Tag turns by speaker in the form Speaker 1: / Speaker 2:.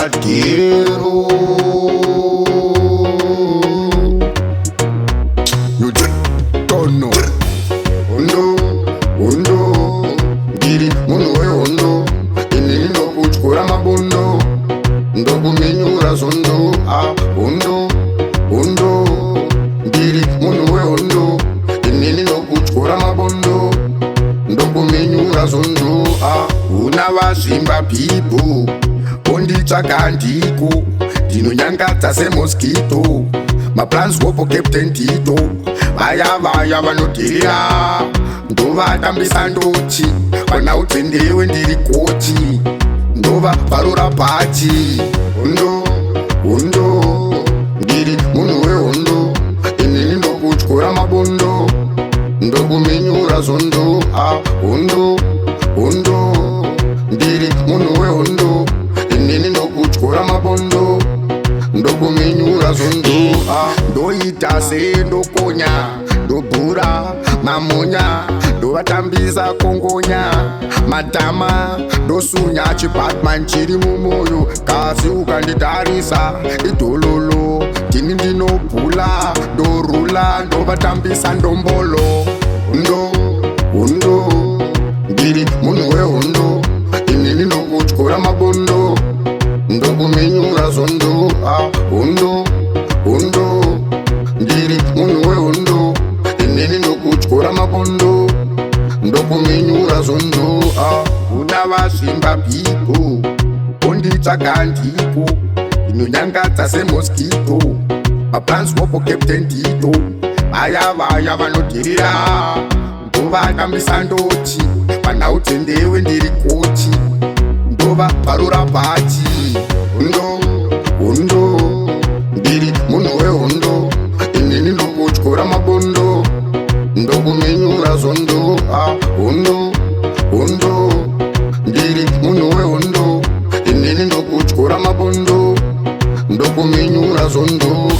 Speaker 1: Shaddel, you don't know. Hondo, Giri, Munoe Hondo, Inini no Kuchkura Mabundo, Ndoku Menyura Zondo, Hondo, Giri, Munoe Hondo, Inini no Kuchkura Mabundo, Ndoku Menyura Zondo, Unavashimba people. Nditsvaka ndiko ndinonyangadza semosquito maplans wopo captain tito vaya vanodhirira ndovatambisa ndochi vana utsendewe ndiri kochi ndova varora bhachi Hondo ndiri munhu wehondo inini ndokutyora mabondo ndokumenyura zondo Hondo ndiri munhu wehondo inini ndokutyora mabondo ndokumenyura zondo ndoita sendokonya ndobhura mamonya ndovatambisa kongonya madhama ndosunya chibatman chiri mumwoyo kasi ukanditarisa idhololo ndini ndinobhula ndorula ndovatambisa ndombolo Hondo ndiri munhu wehondo inini ndokutyora mabondo ndokumenyura zondo Hondo ndiri munhu wehondo inini ndokutyora mabondo ndokumenyura zondo unavashimba people onditsvaka ndiko inonyangadza semosquito maplans wopo captain tito vaya vanodhirira ndovatambisa ndochi vana utsendewe ndiri kochi ndova varora bhachi Hondo ndiri munhu wehondo inini ndokutyora mabondo ndokumenyura zondo Hondo ndiri munhu wehondo inini ndokutyora mabondo ndokumenyura zondo